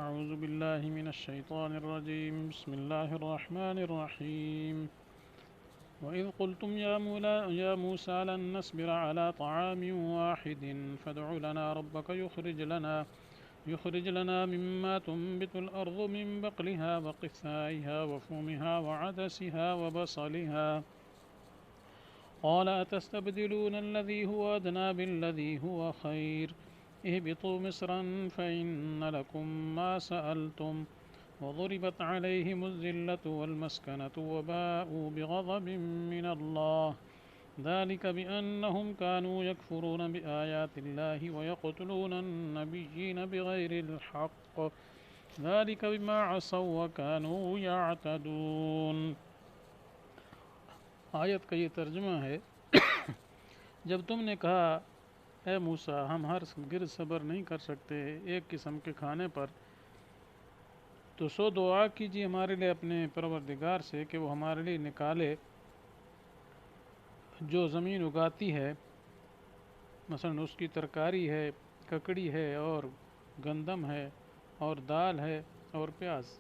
أعوذ بالله من الشيطان الرجيم بسم الله الرحمن الرحيم وإذ قلتم يا موسى لن نصبر على طعام واحد فادع لنا ربك يخرج لنا مما تنبت الأرض من بقلها وقثائها وفومها وعدسها وبصلها قال أتستبدلون الذي هو أدنى بالذي هو خير اهبطوا مصرا فإن لكم ما سألتم وضربت عليهم الذلة والمسكنة وباءوا بغضب من الله ذلك بأنهم كانوا يكفرون بآيات الله ويقتلون النبيين بغير الحق ذلك بما عصوا وكانوا يعتدون. آیت کا یہ ترجمہ ہے جب تم نے کہا اے موسیٰ ہم ہر گرد صبر نہیں کر سکتے ایک قسم کے کھانے پر، تو سو دعا کیجیے ہمارے لیے اپنے پروردگار سے کہ وہ ہمارے لیے نکالے جو زمین اگاتی ہے، مثلا اس کی ترکاری ہے، ککڑی ہے اور گندم ہے اور دال ہے اور پیاز.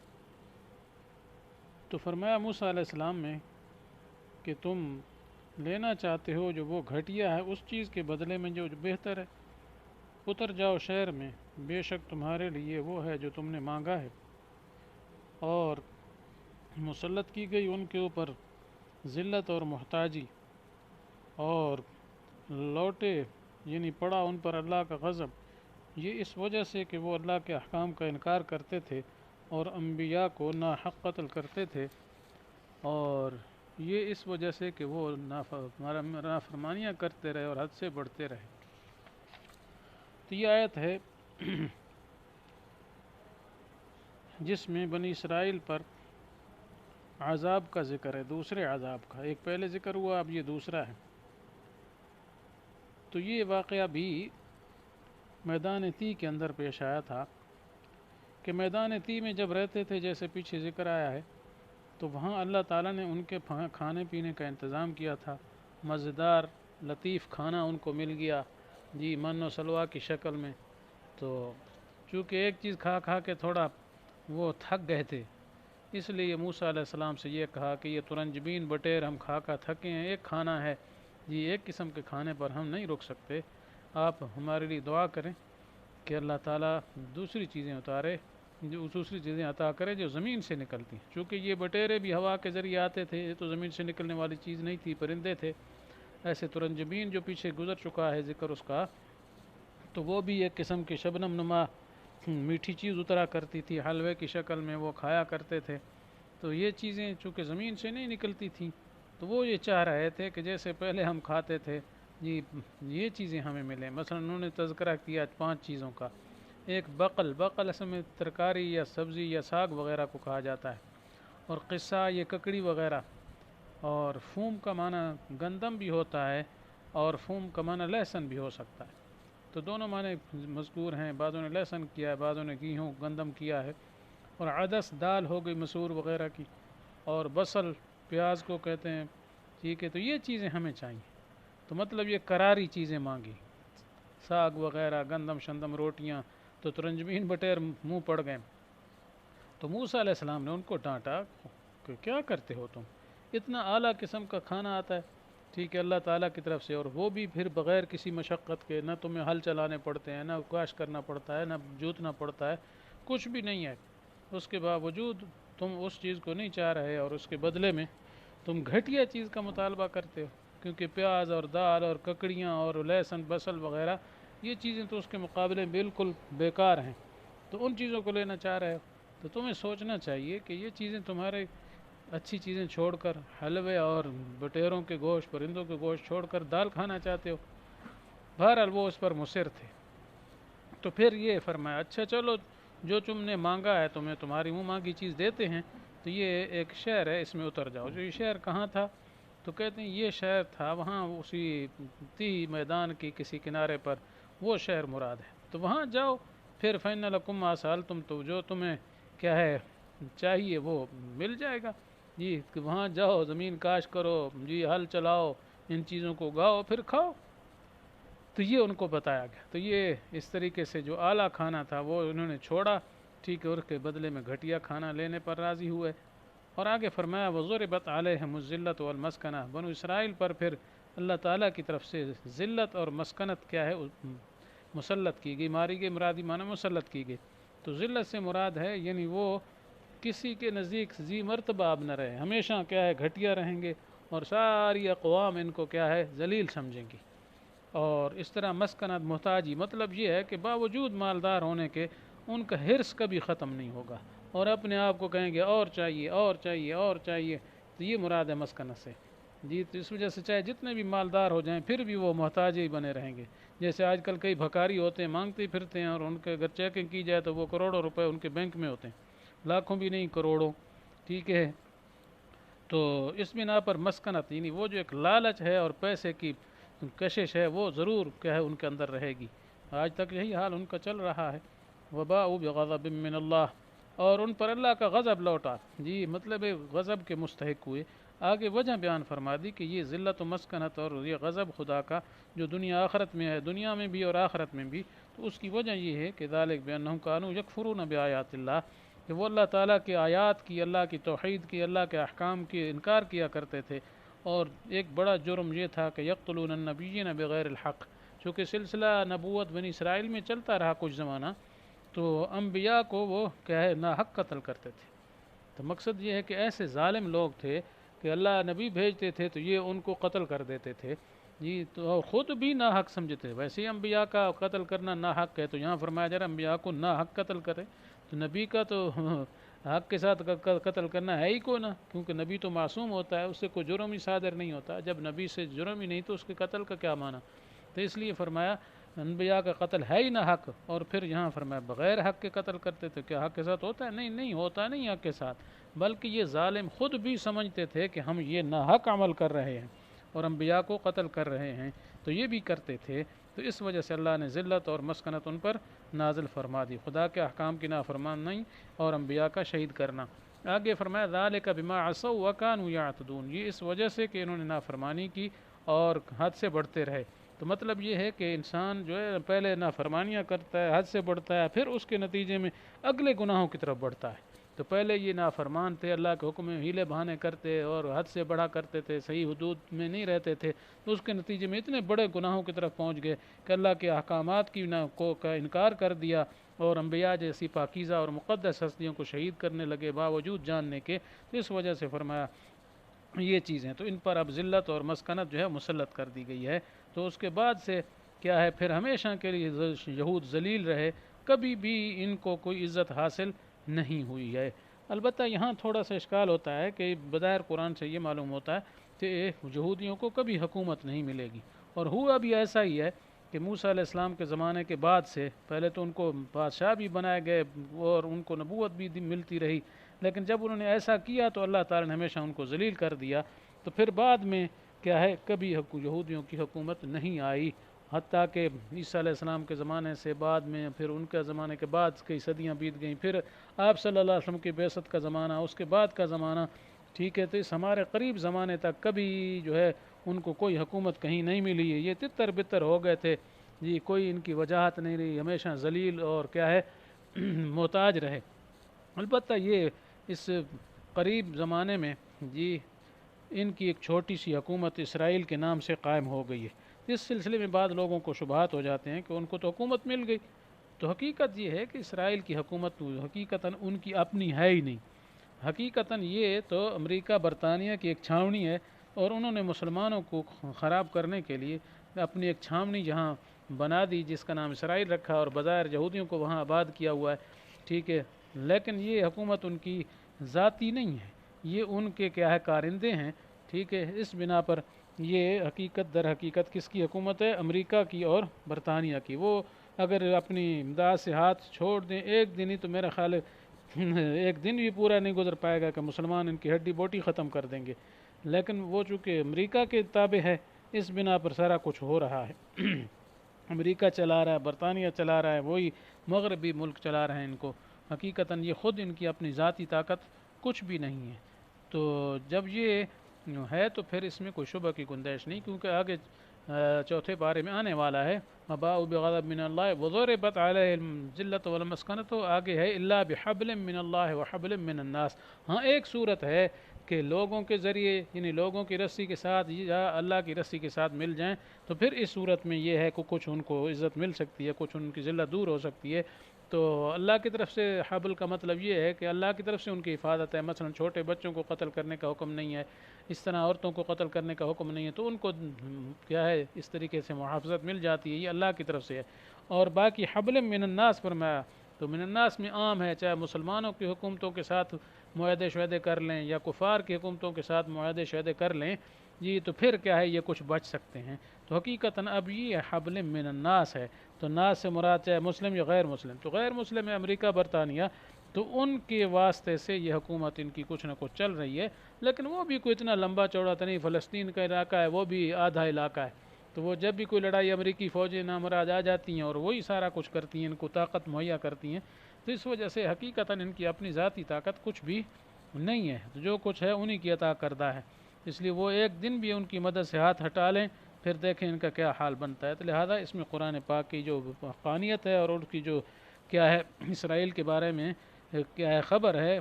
تو فرمایا موسیٰ علیہ السلام میں کہ تم لینا چاہتے ہو جو وہ گھٹیا ہے اس چیز کے بدلے میں جو بہتر ہے، اتر جاؤ شہر میں، بے شک تمہارے لیے وہ ہے جو تم نے مانگا ہے. اور مسلط کی گئی ان کے اوپر ذلت اور محتاجی، اور لوٹے یعنی پڑا ان پر اللہ کا غضب، یہ اس وجہ سے کہ وہ اللہ کے احکام کا انکار کرتے تھے اور انبیاء کو ناحق قتل کرتے تھے، اور یہ اس وجہ سے کہ وہ نافرمانیاں کرتے رہے اور حد سے بڑھتے رہے. تو یہ آیت ہے جس میں بنی اسرائیل پر عذاب کا ذکر ہے، دوسرے عذاب کا. ایک پہلے ذکر ہوا، اب یہ دوسرا ہے. تو یہ واقعہ بھی میدان تی کے اندر پیش آیا تھا کہ میدان تی میں جب رہتے تھے جیسے پیچھے ذکر آیا ہے، تو وہاں اللہ تعالیٰ نے ان کے کھانے پینے کا انتظام کیا تھا. مزیدار لطیف کھانا ان کو مل گیا جی، من و سلوا کی شکل میں. تو چونکہ ایک چیز کھا کھا کے تھوڑا وہ تھک گئے تھے، اس لیے موسیٰ علیہ السلام سے یہ کہا کہ یہ ترنجبین بٹیر ہم کھا کھا تھکے ہیں، ایک کھانا ہے جی، ایک قسم کے کھانے پر ہم نہیں رک سکتے. آپ ہمارے لیے دعا کریں کہ اللہ تعالیٰ دوسری چیزیں اتارے، جو دوسری چیزیں عطا کرے جو زمین سے نکلتی ہیں. چونکہ یہ بٹیرے بھی ہوا کے ذریعے آتے تھے، یہ تو زمین سے نکلنے والی چیز نہیں تھی، پرندے تھے. ایسے ترنجبین جو پیچھے گزر چکا ہے ذکر اس کا، تو وہ بھی ایک قسم کی شبنم نما میٹھی چیز اترا کرتی تھی، حلوے کی شکل میں وہ کھایا کرتے تھے. تو یہ چیزیں چونکہ زمین سے نہیں نکلتی تھیں، تو وہ یہ چاہ رہے تھے کہ جیسے پہلے ہم کھاتے تھے جی، یہ چیزیں ہمیں ملیں. مثلا انہوں نے تذکرہ کیا 5 چیزوں کا. ایک بقل اصل میں ترکاری یا سبزی یا ساگ وغیرہ کو کہا جاتا ہے، اور قصہ یہ ککڑی وغیرہ، اور فوم کا معنی گندم بھی ہوتا ہے اور فوم کا معنی لہسن بھی ہو سکتا ہے. تو دونوں معنی مذکور ہیں، بعضوں نے لہسن کیا ہے، بعضوں نے گیہوں گندم کیا ہے. اور عدس دال ہو گئی مسور وغیرہ کی، اور بصل پیاز کو کہتے ہیں. ٹھیک ہے، تو یہ چیزیں ہمیں چاہیے. تو مطلب یہ کراری چیزیں مانگی، ساگ وغیرہ، گندم شندم، روٹیاں. تو ترنجبین بٹیر منہ پڑ گئے. تو موسیٰ علیہ السلام نے ان کو ڈانٹا کہ کیا کرتے ہو تم، اتنا اعلیٰ قسم کا کھانا آتا ہے ٹھیک ہے اللہ تعالیٰ کی طرف سے، اور وہ بھی پھر بغیر کسی مشقت کے، نہ تمہیں ہل چلانے پڑتے ہیں، نہ کاشت کرنا پڑتا ہے، نہ جوتنا پڑتا ہے، کچھ بھی نہیں ہے. اس کے باوجود تم اس چیز کو نہیں چاہ رہے، اور اس کے بدلے میں تم گھٹیا چیز کا مطالبہ کرتے ہو. کیونکہ پیاز اور دال اور ککڑیاں اور لہسن بصل وغیرہ یہ چیزیں تو اس کے مقابلے بالکل بیکار ہیں، تو ان چیزوں کو لینا چاہ رہے ہو. تو تمہیں سوچنا چاہیے کہ یہ چیزیں تمہارے اچھی چیزیں چھوڑ کر، حلوے اور بٹیروں کے گوشت، پرندوں کے گوشت چھوڑ کر دال کھانا چاہتے ہو. بہرحال وہ اس پر مصر تھے. تو پھر یہ فرمایا اچھا چلو جو تم نے مانگا ہے تمہیں تمہاری منہ مانگی چیز دیتے ہیں. تو یہ ایک شہر ہے، اس میں اتر جاؤ. جو یہ شہر کہاں تھا؟ تو کہتے ہیں یہ شہر تھا وہاں اسی تی میدان کی کسی کنارے پر، وہ شہر مراد ہے. تو وہاں جاؤ، پھر فَإِنَّ لَكُمْ مَا سَأَلْتُمْ، تو جو تمہیں کیا ہے چاہیے وہ مل جائے گا جی. وہاں جاؤ، زمین کاش کرو جی، ہل چلاؤ، ان چیزوں کو اگاؤ، پھر کھاؤ. تو یہ ان کو بتایا گیا. تو یہ اس طریقے سے جو اعلیٰ کھانا تھا وہ انہوں نے چھوڑا، ٹھیک ہے، اور کے بدلے میں گھٹیا کھانا لینے پر راضی ہوئے۔ اور آگے فرمایا وَضُرِبَتْ عَلَيْهِمُ الذِّلَّةُ وَالْمَسْكَنَةُ، بنو اسرائیل پر پھر اللہ تعالیٰ کی طرف سے ذلت اور مسکنت کیا ہے مسلط کی گئی، ماری گئی، مرادی معنی مسلط کی گئی۔ تو ذلت سے مراد ہے یعنی وہ کسی کے نزدیک ذی مرتبہ اب نہ رہے، ہمیشہ کیا ہے گھٹیا رہیں گے، اور ساری اقوام ان کو کیا ہے ذلیل سمجھیں گی۔ اور اس طرح مسکنت محتاجی، مطلب یہ ہے کہ باوجود مالدار ہونے کے ان کا حرص کبھی ختم نہیں ہوگا، اور اپنے آپ کو کہیں گے اور چاہیے اور چاہیے اور چاہیے، تو یہ مراد ہے مسکنت سے جی۔ تو اس وجہ سے چاہے جتنے بھی مالدار ہو جائیں پھر بھی وہ محتاج ہی بنے رہیں گے۔ جیسے آج کل کئی بھکاری ہوتے ہیں، مانگتے پھرتے ہیں، اور ان کے اگر چیکنگ کی جائے تو وہ کروڑوں روپے ان کے بینک میں ہوتے ہیں، لاکھوں بھی نہیں کروڑوں، ٹھیک ہے۔ تو اس بنا پر مسکنت یعنی وہ جو ایک لالچ ہے اور پیسے کی کشش ہے وہ ضرور کیا ہے ان کے اندر رہے گی۔ آج تک یہی حال ان کا چل رہا ہے۔ وباءوا بغضب من اللہ، اور ان پر اللہ کا غضب لوٹا جی، مطلب غضب کے مستحق ہوئے۔ آگے وجہ بیان فرما دی کہ یہ ذلت و مسکنت اور یہ غضب خدا کا جو دنیا آخرت میں ہے، دنیا میں بھی اور آخرت میں بھی، تو اس کی وجہ یہ ہے کہ ذالک بانہم کانوا یکفرون بآیات اللہ، کہ وہ اللہ تعالیٰ کے آیات کی، اللہ کی توحید کی، اللہ کے احکام کی انکار کیا کرتے تھے۔ اور ایک بڑا جرم یہ تھا کہ یقتلون النبیین بغیر الحق، چونکہ سلسلہ نبوت بنی اسرائیل میں چلتا رہا کچھ زمانہ، تو انبیاء کو وہ کیا ہے ناحق قتل کرتے تھے۔ تو مقصد یہ ہے کہ ایسے ظالم لوگ تھے کہ اللہ نبی بھیجتے تھے تو یہ ان کو قتل کر دیتے تھے جی، تو خود بھی ناحق سمجھتے۔ ویسے ہی انبیاء کا قتل کرنا ناحق ہے، تو یہاں فرمایا جا رہا ہے انبیاء کو ناحق قتل کرے، تو نبی کا تو حق کے ساتھ قتل کرنا ہے ہی کو نہ، کیونکہ نبی تو معصوم ہوتا ہے، اس سے کوئی جرم ہی صادر نہیں ہوتا۔ جب نبی سے جرم ہی نہیں تو اس کے قتل کا کیا معنی؟ تو اس لیے فرمایا انبیاء کا قتل ہے ہی نہ حق، اور پھر یہاں فرمایا بغیر حق کے قتل کرتے تھے، کیا حق کے ساتھ ہوتا ہے؟ نہیں، نہیں ہوتا، نہیں حق کے ساتھ، بلکہ یہ ظالم خود بھی سمجھتے تھے کہ ہم یہ ناحق عمل کر رہے ہیں اور انبیاء کو قتل کر رہے ہیں، تو یہ بھی کرتے تھے۔ تو اس وجہ سے اللہ نے ذلت اور مسکنت ان پر نازل فرما دی، خدا کے احکام کی نافرمان نہیں اور انبیاء کا شہید کرنا۔ آگے فرمایا ذالک بما عصوا وکانوا یعتدون، یہ اس وجہ سے کہ انہوں نے نافرمانی کی اور حد سے بڑھتے رہے۔ تو مطلب یہ ہے کہ انسان جو ہے پہلے نافرمانیاں کرتا ہے، حد سے بڑھتا ہے، پھر اس کے نتیجے میں اگلے گناہوں کی طرف بڑھتا ہے۔ تو پہلے یہ نافرمان تھے، اللہ کے حکم میں ہیلے بہانے کرتے اور حد سے بڑھا کرتے تھے، صحیح حدود میں نہیں رہتے تھے، تو اس کے نتیجے میں اتنے بڑے گناہوں کی طرف پہنچ گئے کہ اللہ کے احکامات کی کا انکار کر دیا، اور انبیاء جیسی پاکیزہ اور مقدس ہستیوں کو شہید کرنے لگے باوجود جاننے کے۔ تو اس وجہ سے فرمایا یہ چیزیں تو ان پر اب ذلت اور مسکنت جو ہے مسلط کر دی گئی ہے۔ تو اس کے بعد سے کیا ہے پھر ہمیشہ کے لیے یہود ذلیل رہے، کبھی بھی ان کو کوئی عزت حاصل نہیں ہوئی ہے۔ البتہ یہاں تھوڑا سا اشکال ہوتا ہے کہ بظاہر قرآن سے یہ معلوم ہوتا ہے کہ یہودیوں کو کبھی حکومت نہیں ملے گی، اور ہوا بھی ایسا ہی ہے کہ موسیٰ علیہ السلام کے زمانے کے بعد سے پہلے تو ان کو بادشاہ بھی بنائے گئے اور ان کو نبوت بھی ملتی رہی، لیکن جب انہوں نے ایسا کیا تو اللہ تعالیٰ نے ہمیشہ ان کو ذلیل کر دیا۔ تو پھر بعد میں کیا ہے کبھی یہودیوں کی حکومت نہیں آئی، حتیٰ کہ عیسیٰ علیہ السلام کے زمانے سے بعد میں، پھر ان کے زمانے کے بعد کئی صدیاں بیت گئیں، پھر آپ صلی اللہ علیہ وسلم کی بعثت کا زمانہ، اس کے بعد کا زمانہ، ٹھیک ہے۔ تو اس ہمارے قریب زمانے تک کبھی جو ہے ان کو کوئی حکومت کہیں نہیں ملی ہے، یہ تتر بتر ہو گئے تھے جی، کوئی ان کی وجاہت نہیں رہی، ہمیشہ ذلیل اور کیا ہے محتاج رہے۔ البتہ یہ اس قریب زمانے میں جی ان کی ایک چھوٹی سی حکومت اسرائیل کے نام سے قائم ہو گئی ہے۔ اس سلسلے میں بعض لوگوں کو شبہات ہو جاتے ہیں کہ ان کو تو حکومت مل گئی، تو حقیقت یہ ہے کہ اسرائیل کی حکومت حقیقتاً ان کی اپنی ہے ہی نہیں۔ حقیقتاً یہ تو امریکہ برطانیہ کی ایک چھاونی ہے، اور انہوں نے مسلمانوں کو خراب کرنے کے لیے اپنی ایک چھاونی جہاں بنا دی جس کا نام اسرائیل رکھا، اور بظاہر یہودیوں کو وہاں آباد کیا ہوا ہے، ٹھیک ہے۔ لیکن یہ حکومت ان کی ذاتی نہیں ہے، یہ ان کے کیا ہے کارندے ہیں، ٹھیک ہے۔ اس بنا پر یہ حقیقت در حقیقت کس کی حکومت ہے؟ امریکہ کی اور برطانیہ کی۔ وہ اگر اپنی امداد سے ہاتھ چھوڑ دیں ایک دن ہی، تو میرا خیال ہے ایک دن بھی پورا نہیں گزر پائے گا کہ مسلمان ان کی ہڈی بوٹی ختم کر دیں گے، لیکن وہ چونکہ امریکہ کے تابع ہے اس بنا پر سارا کچھ ہو رہا ہے۔ امریکہ چلا رہا ہے، برطانیہ چلا رہا ہے، وہی مغربی ملک چلا رہے ہیں ان کو، حقیقتاً یہ خود ان کی اپنی ذاتی طاقت کچھ بھی نہیں ہے۔ تو جب یہ ہے تو پھر اس میں کوئی شبہ کی گنجائش نہیں، کیونکہ آگے چوتھے پارے میں آنے والا ہے، وباءوا بغضب من اللہ وضربت علیہم الذلۃ والمسکنۃ، آگے ہے الا بحبل من اللہ وحبل من الناس۔ ہاں ایک صورت ہے کہ لوگوں کے ذریعے یعنی لوگوں کی رسی کے ساتھ یا اللہ کی رسی کے ساتھ مل جائیں، تو پھر اس صورت میں یہ ہے کہ کچھ ان کو عزت مل سکتی ہے، کچھ ان کی ذلت دور ہو سکتی ہے۔ تو اللہ کی طرف سے حبل کا مطلب یہ ہے کہ اللہ کی طرف سے ان کی حفاظت ہے، مثلا چھوٹے بچوں کو قتل کرنے کا حکم نہیں ہے، اس طرح عورتوں کو قتل کرنے کا حکم نہیں ہے، تو ان کو کیا ہے اس طریقے سے محافظت مل جاتی ہے، یہ اللہ کی طرف سے ہے۔ اور باقی حبل من الناس فرمایا، تو من الناس میں عام ہے، چاہے مسلمانوں کی حکومتوں کے ساتھ معاہدے شعدے کر لیں یا کفار کی حکومتوں کے ساتھ معاہدے شعدے کر لیں جی، تو پھر کیا ہے یہ کچھ بچ سکتے ہیں۔ تو حقیقتاً اب یہ حبل من الناس ہے، تو ناس سے مراد چاہے مسلم یا غیر مسلم، تو غیر مسلم ہے امریکہ برطانیہ، تو ان کے واسطے سے یہ حکومت ان کی کچھ نہ کچھ چل رہی ہے، لیکن وہ بھی کوئی اتنا لمبا چوڑا تو نہیں، فلسطین کا علاقہ ہے، وہ بھی آدھا علاقہ ہے، تو وہ جب بھی کوئی لڑائی امریکی فوجیں نامراد آ جاتی ہیں اور وہی سارا کچھ کرتی ہیں، ان کو طاقت مہیا کرتی ہیں، تو اس وجہ سے حقیقتاً ان کی اپنی ذاتی طاقت کچھ بھی نہیں ہے، تو جو کچھ ہے انہی کی عطا کردہ ہے، اس لیے وہ ایک دن بھی ان کی مدد سے ہاتھ ہٹا لیں پھر دیکھیں ان کا کیا حال بنتا ہے۔ تو لہٰذا اس میں قرآن پاک کی جو حقانیت ہے اور ان کی جو کیا ہے اسرائیل کے بارے میں کیا ہے خبر ہے،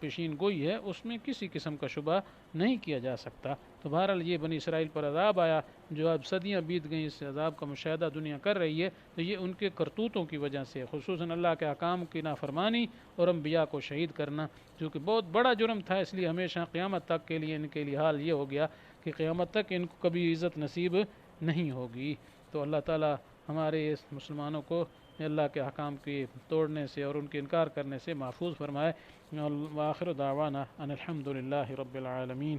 پیشین گوئی ہے، اس میں کسی قسم کا شبہ نہیں کیا جا سکتا۔ تو بہرحال یہ بنی اسرائیل پر عذاب آیا، جو اب صدیاں بیت گئیں، اس عذاب کا مشاہدہ دنیا کر رہی ہے، تو یہ ان کے کرتوتوں کی وجہ سے، خصوصاً اللہ کے احکام کی نافرمانی اور انبیاء کو شہید کرنا، جو کہ بہت بڑا جرم تھا، اس لیے ہمیشہ قیامت تک کے لیے ان کے لیے حال یہ ہو گیا کہ قیامت تک ان کو کبھی عزت نصیب نہیں ہوگی۔ تو اللہ تعالی ہمارے اس مسلمانوں کو اللہ کے احکام کے توڑنے سے اور ان کے انکار کرنے سے محفوظ فرمائے۔ وآخر دعوانا ان الحمد للہ رب العالمین۔